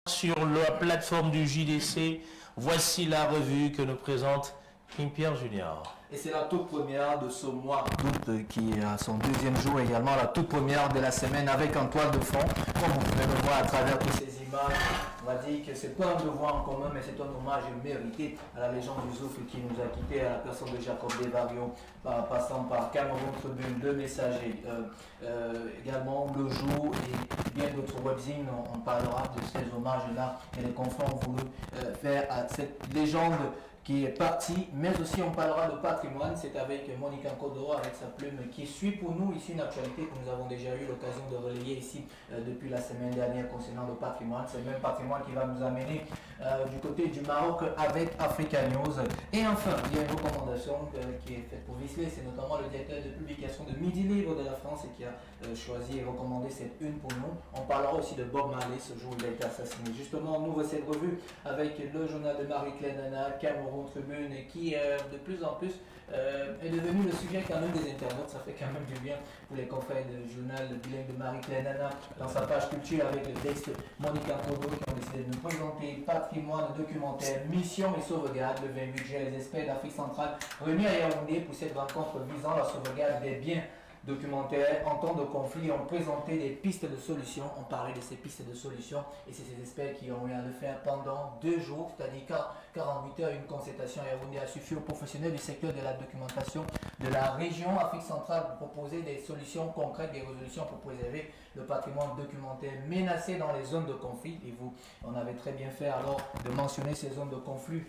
sur la plateforme du JDC. Voici la revue que nous présente Kim-Pierre Junior. Et c'est la toute première de ce mois d'août qui est à son deuxième jour, également la toute première de la semaine avec en toile de fond. Comme vous pouvez le voir à travers toutes ces images, on va dire que c'est pas un devoir en commun, mais c'est un hommage mérité à la légende du Zoufle qui nous a quittés, à la personne de Jacob Desvarieux, passant par Cameroun Tribune, Le Messager, également Le Jour et bien d'autres webzines. On parlera de ces hommages-là et les confrères ont voulu faire à cette légende qui est parti, mais aussi on parlera de patrimoine. C'est avec Monica Kodoro, avec sa plume, qui suit pour nous ici une actualité que nous avons déjà eu l'occasion de relayer ici depuis la semaine dernière concernant le patrimoine. C'est le même patrimoine qui va nous amener du côté du Maroc avec Africa News. Et enfin, il y a une recommandation qui est faite pour Visley, c'est notamment le directeur de publication de Midi Libre de la France et qui a choisi et recommandé cette une pour nous. On parlera aussi de Bob Marley, ce jour où il a été assassiné. Justement, on ouvre cette revue avec le journal de Marie-Claire Nana, Cameroun Tribune, qui de plus en plus est devenu le sujet quand même des internautes. Ça fait quand même du bien pour les confrères du journal bilingue de Marie-Claire Nana dans sa page culture avec le texte Monica Kodoro qui ont décidé de nous présenter patrimoine documentaire, mission et sauvegarde le 28 juillet. Les experts d'Afrique centrale réunis à Yaoundé pour cette rencontre visant la sauvegarde des biens documentaires en temps de conflit ont présenté des pistes de solutions. On parlait de ces pistes de solutions et c'est ces experts qui ont eu à le faire pendant 2 jours, c'est-à-dire 48 heures. Une concertation à Yaoundé a suffi aux professionnels du secteur de la documentation de la région Afrique centrale pour proposer des solutions concrètes, des résolutions pour préserver le patrimoine documentaire menacé dans les zones de conflit. Et vous, on avait très bien fait alors de mentionner ces zones de conflit,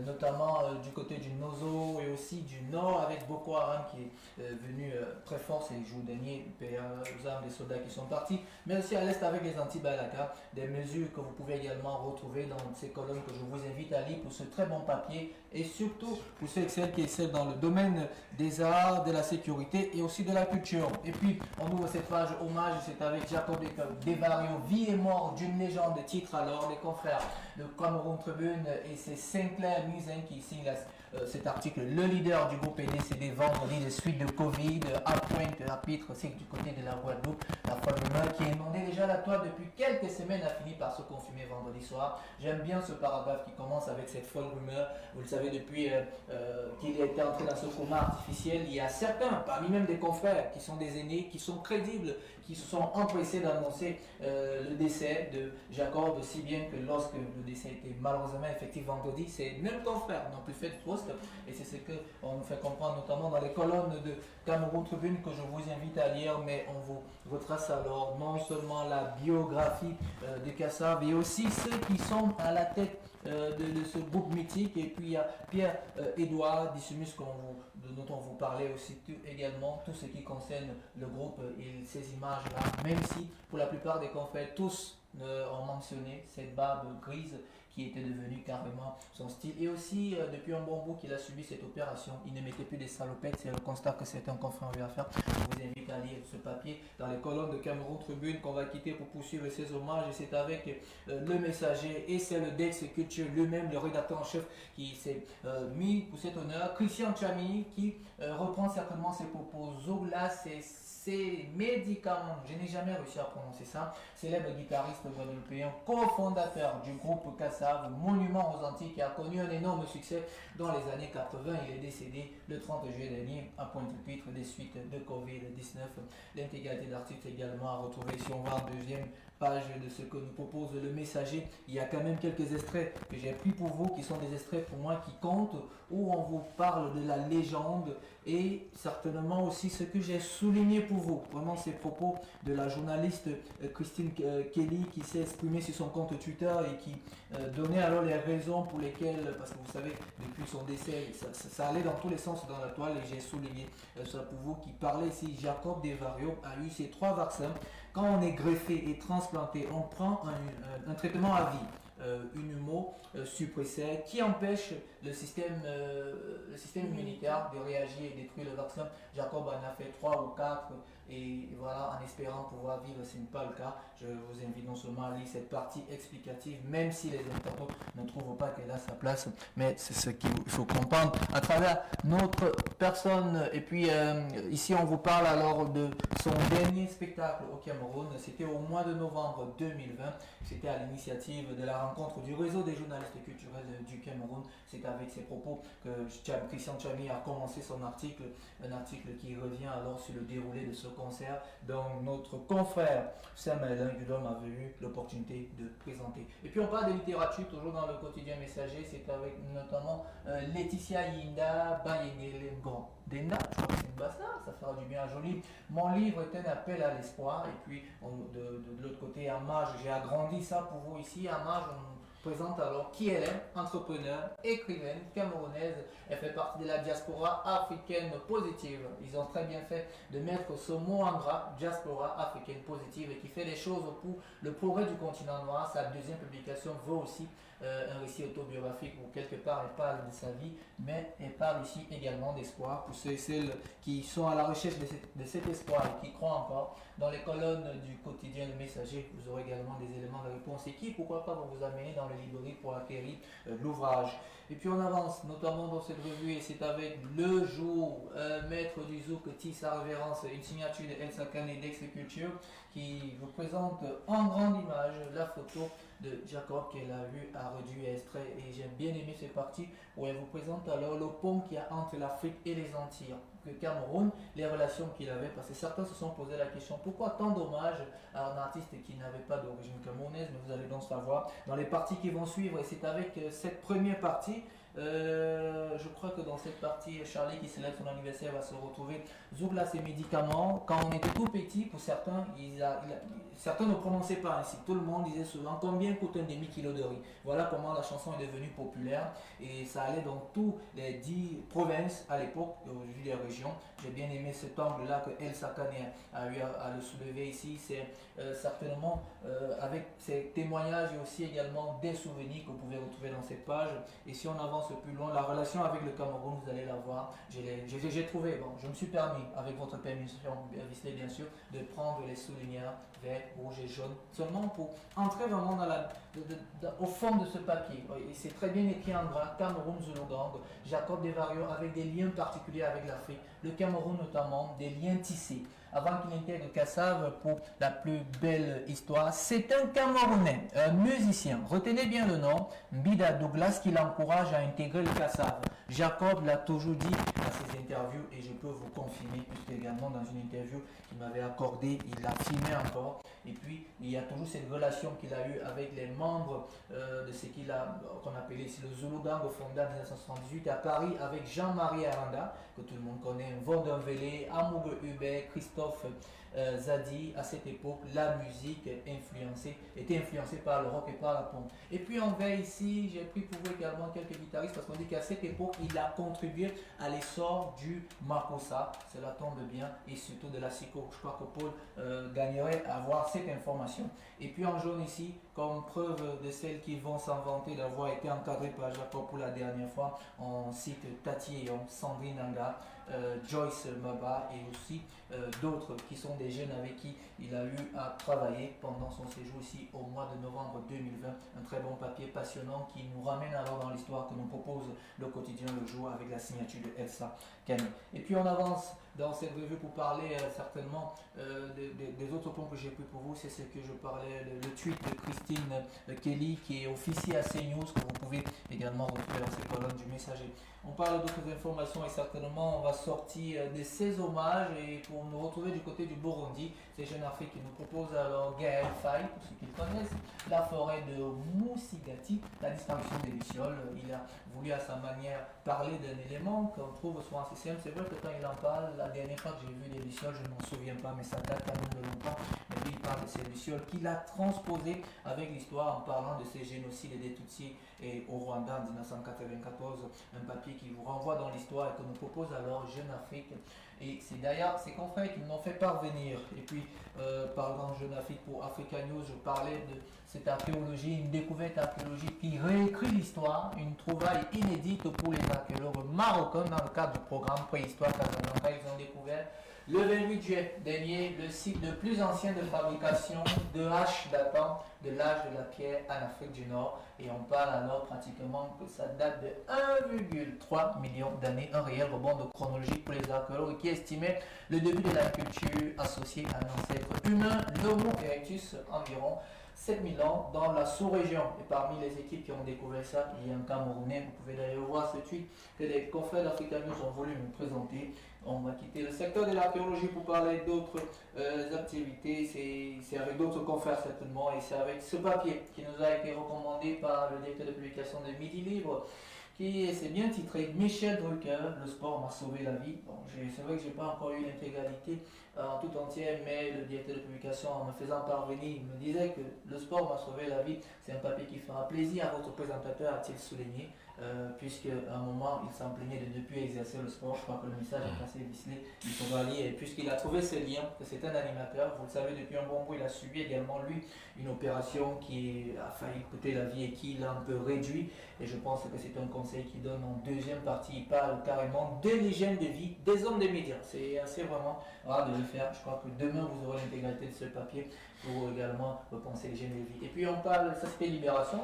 notamment du côté du Nozo et aussi du nord avec Boko Haram qui est venu très fort ces jours derniers, aux armes des soldats qui sont partis, mais aussi à l'est avec les anti-Balaka, des mesures que vous pouvez également retrouver dans ces colonnes que je vous invite à lire pour ce très bon papier et surtout pour ceux et celles qui excellent dans le domaine des arts, de la sécurité et aussi de la culture. Et puis on ouvre cette page hommage, c'est avec Jacob Desvarieux, vie et mort d'une légende, titre alors les confrères de Cameroun Tribune et c'est Sinclair Musin qui signe cet article. Le leader du groupe est décédé vendredi de suite de Covid à Pointe-à-Pitre, c'est du côté de la Guadeloupe. La folle rumeur qui inondait déjà la toile depuis quelques semaines a fini par se confirmer vendredi soir. J'aime bien ce paragraphe qui commence avec cette folle rumeur. Vous le savez, depuis qu'il a été entré dans ce coma artificiel, il y a certains, parmi même des confrères, qui sont des aînés, qui sont crédibles, qui se sont empressés d'annoncer le décès de Jacob, si bien que lorsque le décès était malheureusement effectif vendredi, ces mêmes confrères n'ont plus fait de poste et c'est ce qu'on nous fait comprendre notamment dans les colonnes de Cameroun Tribune que je vous invite à lire, mais on vous retrace alors non seulement la biographie de Kassav et aussi ceux qui sont à la tête de ce groupe mythique, et puis il y a Pierre-Édouard Dissumus dont on vous parlait aussi également, tout ce qui concerne le groupe et ces images-là, même si pour la plupart des confrères, tous ont mentionné cette barbe grise qui était devenue carrément son style. Et aussi, depuis un bon bout qu'il a subi cette opération, il ne mettait plus des salopettes. C'est le constat que certains confrères ont eu à faire. Je vous invite à lire ce papier dans les colonnes de Cameroun Tribune qu'on va quitter pour poursuivre ces hommages. Et c'est avec le messager et c'est le Dex Culture lui-même, le rédacteur en chef, qui s'est mis pour cet honneur. Christian Chami qui reprend certainement ses propos. Zola, c'est médicaments, je n'ai jamais réussi à prononcer ça, célèbre guitariste guadeloupéen, cofondateur du groupe Kassav, monument aux Antilles qui a connu un énorme succès dans les années 80. Il est décédé le 30 juillet dernier à Pointe-à-Pitre des suites de Covid-19. L'intégralité de l'article également à retrouver si on va en deuxième page de ce que nous propose le messager. Il y a quand même quelques extraits que j'ai pris pour vous qui sont des extraits pour moi qui comptent, où on vous parle de la légende et certainement aussi ce que j'ai souligné pour vous, vraiment ces propos de la journaliste Christine Kelly qui s'est exprimée sur son compte Twitter et qui donnait alors les raisons pour lesquelles, parce que vous savez, depuis son décès, ça allait dans tous les sens dans la toile et j'ai souligné ça pour vous, qui parlait ici. Jacob Desvarieux a eu ces 3 vaccins. Quand on est greffé et transplanté, on prend un traitement à vie, une immunosuppresseur qui empêche le système immunitaire de réagir et détruire le vaccin. Jacob en a fait 3 ou 4 Et voilà, en espérant pouvoir vivre, ce n'est pas le cas. Je vous invite non seulement à lire cette partie explicative, même si les internautes ne trouvent pas qu'elle a sa place, mais c'est ce qu'il faut comprendre à travers notre personne. Et puis ici, on vous parle alors de son dernier spectacle au Cameroun. C'était au mois de novembre 2020. C'était à l'initiative de la rencontre du réseau des journalistes culturels du Cameroun. C'est avec ces propos que Christian Tchami a commencé son article, un article qui revient alors sur le déroulé de ce concert dont notre confrère Samuel Ngudom avait eu l'opportunité de présenter. Et puis on parle de littérature, toujours dans le quotidien messager, c'est avec notamment Laetitia Yinda Bayengelengon. Denda, je crois que c'est une bassa, ça fera du bien à Jolie. Mon livre est un appel à l'espoir. Et puis de l'autre côté, Amage, j'ai agrandi ça pour vous ici. Amage, on présente alors qui elle est, entrepreneur, écrivaine, camerounaise. Elle fait partie de la diaspora africaine positive. Ils ont très bien fait de mettre ce mot en gras, diaspora africaine positive, et qui fait des choses pour le progrès du continent noir. Sa deuxième publication veut aussi un récit autobiographique où quelque part elle parle de sa vie, mais elle parle ici également d'espoir pour ceux et celles qui sont à la recherche de cet espoir et qui croient encore. Dans les colonnes du quotidien Le Messager, vous aurez également des éléments de réponse et qui, pourquoi pas, vont vous amener dans les librairies pour acquérir l'ouvrage. Et puis on avance notamment dans cette revue et c'est avec Le Jour, maître du zouk, sa révérence, une signature de Elsa Kane d'Ex Culture qui vous présente en grande image la photo de Jacob qu'elle a vu à réduit extrait, et j'ai bien aimé cette partie où elle vous présente alors le pont qu'il y a entre l'Afrique et les Antilles, le Cameroun, les relations qu'il avait, parce que certains se sont posé la question pourquoi tant d'hommages à un artiste qui n'avait pas d'origine camerounaise, mais vous allez donc savoir dans les parties qui vont suivre. Et c'est avec cette première partie, je crois que dans cette partie, Charlie qui célèbre son anniversaire va se retrouver. Zougla, ses médicaments, quand on était tout petit, pour certains, certains ne prononçaient pas ainsi. Tout le monde disait souvent combien coûte un demi-kilo de riz. Voilà comment la chanson est devenue populaire et ça allait dans tous les 10 provinces à l'époque, aujourd'hui les régions. J'ai bien aimé cet angle-là que Elsa Kane a eu à le soulever ici. C'est certainement avec ces témoignages et aussi également des souvenirs que vous pouvez retrouver dans cette page. Et si on avance plus loin, la relation avec le Cameroun, vous allez la voir. J'ai trouvé, bon, je me suis permis, avec votre permission, bien sûr, de prendre les souligneurs vert, rouge et jaune, seulement pour entrer vraiment au fond de ce papier. Et c'est très bien écrit en gras, Cameroun, Zulugang, Jacob Desvarieux, avec des liens particuliers avec l'Afrique, le Cameroun notamment, des liens tissés. Avant qu'il intègre Kassav pour la plus belle histoire, c'est un Camerounais, un musicien, retenez bien le nom, Mbida Douglas, qui l'encourage à intégrer le Kassav. Jacob l'a toujours dit dans ses interviews et je peux vous confirmer, puisque également dans une interview qu'il m'avait accordée, il l'a filmé encore. Et puis il y a toujours cette relation qu'il a eue avec les membres de ce qu'on appelait ici le Zulu Gang, fondé en 1978 à Paris avec Jean-Marie Aranda, que tout le monde connaît, Vaudenvelé, Amoureux Hubert, Christophe Zadi. À cette époque, la musique était influencée par le rock et par la pompe. Et puis en veille ici, j'ai pris pour vous également quelques guitaristes parce qu'on dit qu'à cette époque, il a contribué à l'essor du Makossa, cela tombe bien, et surtout de la Siko. Je crois que Paul gagnerait à avoir cette information. Et puis en jaune ici, comme preuve de celles qui vont s'en vanter d'avoir été encadrées par Jacob pour la dernière fois, on cite Tati Eyon, Sandrine Nanga, Joyce Maba et aussi d'autres qui sont des jeunes avec qui il a eu à travailler pendant son séjour ici au mois de novembre 2020. Un très bon papier passionnant qui nous ramène alors dans l'histoire que nous propose le quotidien Le Jour avec la signature de Elsa Kane. Et puis on avance dans cette revue pour parler certainement des autres points que j'ai pris pour vous. C'est ce que je parlais, le tweet de Christine Kelly qui est officier à CNews, que vous pouvez également retrouver dans ces colonnes du Messager. On parle d'autres informations et certainement on va sortir de ces hommages et pour nous retrouver du côté du Burundi, c'est Jeune Afrique qui nous propose alors Gaël Faye, pour ceux qui le connaissent, la forêt de Moussigati, la disparition des lucioles. Il a voulu à sa manière parler d'un élément qu'on trouve souvent en CCM. C'est vrai que quand il en parle, la dernière fois que j'ai vu des lucioles, je ne m'en souviens pas, mais ça date quand même de longtemps. Mais lui, il parle de ces lucioles qu'il a transposées avec l'histoire en parlant de ces génocides et des Tutsis et au Rwanda en 1994, un papier qui vous renvoie dans l'histoire et que nous propose alors Jeune Afrique. Et c'est d'ailleurs ces confrères qui m'ont fait parvenir. Et puis, parlant de Jeune Afrique pour Africa News, je parlais de cette archéologie, une découverte archéologique qui réécrit l'histoire, une trouvaille inédite pour les archéologues marocains dans le cadre du programme Préhistoire Casablanca. Ils ont découvert Le 28 juillet dernier, le site le plus ancien de fabrication de haches datant de l'âge de la pierre en Afrique du Nord. Et on parle alors pratiquement que ça date de 1,3 million d'années. Un réel rebond de chronologique pour les archéologues qui estimaient le début de la culture associée à un ancêtre humain, l'Homo erectus, environ 7000 ans dans la sous-région. Et parmi les équipes qui ont découvert ça, il y a un Camerounais. Vous pouvez d'ailleurs voir ce tweet que les confrères d'Africa News ont voulu nous présenter. On va quitter le secteur de l'archéologie pour parler d'autres activités. C'est avec d'autres confrères certainement. Et c'est avec ce papier qui nous a été recommandé par le directeur de publication de Midi Libre, qui c'est bien titré Michel Drucker, le sport m'a sauvé la vie. Bon, c'est vrai que je n'ai pas encore eu l'intégralité en tout entière, mais le directeur de publication, en me faisant parvenir, il me disait que le sport m'a sauvé la vie. C'est un papier qui fera plaisir à votre présentateur, a-t-il souligné, puisqu'à un moment, il s'en plaignait de ne plus exercer le sport. Je crois que le message est passé vicelé. Il faudra lire, puisqu'il a trouvé ce lien, que c'est un animateur. Vous le savez, depuis un bon bout, il a subi également, lui, une opération qui a failli coûter la vie et qui l'a un peu réduit. Et je pense que c'est un conseil qu'il donne en deuxième partie. Il parle carrément de l'hygiène de vie des hommes des médias. C'est assez vraiment rare de le faire. Je crois que demain, vous aurez l'intégralité de ce papier pour également repenser l'hygiène de vie. Et puis on parle, ça c'était Libération.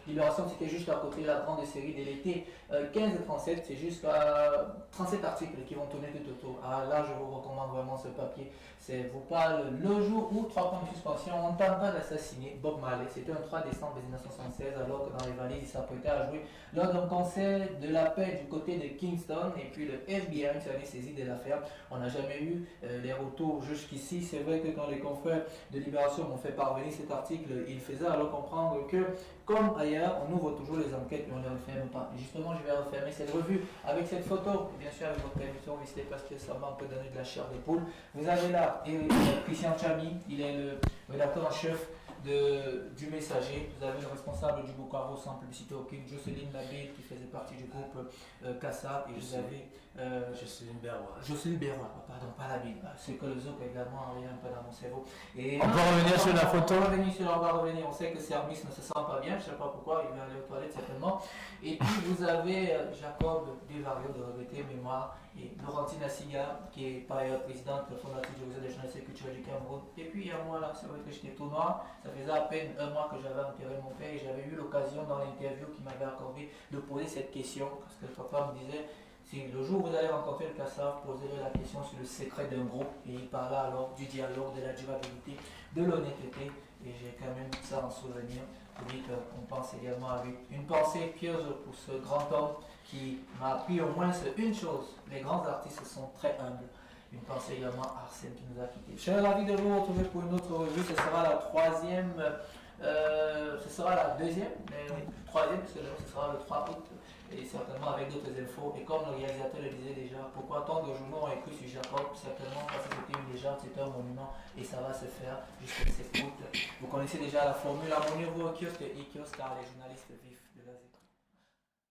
Libération, c'était juste à côté de la grande série de l'été 15 et 37. C'est jusqu'à 37 articles qui vont tourner tout autour. Ah, là, je vous recommande vraiment ce papier. Vous parle le jour où 3 points de suspension, on tenta d'assassiner Bob Marley. C'était un 3 décembre 1976, alors que dans les valises, il s'apprêtait à jouer lors d'un concert de la paix du côté de Kingston. Et puis le FBI s'est allé saisi de l'affaire. On n'a jamais eu les retours jusqu'ici. C'est vrai que quand les confrères de Libération m'ont fait parvenir cet article, il faisait alors comprendre que, comme ailleurs, on ouvre toujours les enquêtes mais on ne les referme pas. Et justement, je vais refermer cette revue avec cette photo, bien sûr avec votre permission, visitez parce que ça m'a un peu donné de la chair de poule. Vous avez là Christian Chami, il est le rédacteur en chef du Messager. Vous avez le responsable du Bucaro sans publicité aucune, Jocelyne Labé, qui faisait partie du groupe Cassa, et vous avez Jocelyne Berrois. Jocelyne Berrois, pardon, pas Labé, c'est que le zouk a également arrivé un peu dans mon cerveau. Et on va revenir sur la photo. On va revenir, on sait que Service ne se sent pas bien, je ne sais pas pourquoi, il va aller aux toilettes certainement. Et puis vous avez Jacob Desvarieux de Regretter Mémoire, et Laurentine Assiga, qui est par ailleurs présidente fondatrice du réseau des journalistes et culturels du Cameroun. Et puis il y a moi là, c'est vrai que j'étais tout noir, ça faisait à peine un mois que j'avais enterré mon père et j'avais eu l'occasion dans l'interview qu'il m'avait accordé de poser cette question, parce que le papa me disait, si le jour où vous allez rencontrer le Cassa, posez-lui la question sur le secret d'un groupe, et il parla alors du dialogue, de la durabilité, de l'honnêteté, et j'ai quand même ça en souvenir. Vous dites qu'on pense également avec une pensée pieuse pour ce grand homme qui m'a appris au moins une chose, les grands artistes sont très humbles. Une pensée également à Arsène qui nous a quittés. Je serais ravi de vous retrouver pour une autre revue, ce sera la troisième, ce sera la deuxième, mais oui, troisième, parce que ce sera le 3 août, et certainement avec d'autres infos. Et comme le réalisateur le disait déjà, pourquoi tant de journaux ont écrit sur Jacob? Certainement parce que c'était une légende, c'est un monument, et ça va se faire jusqu'à cette août. Vous connaissez déjà la formule, abonnez-vous au kiosque et kiosque car les journalistes vifs de la ZEC.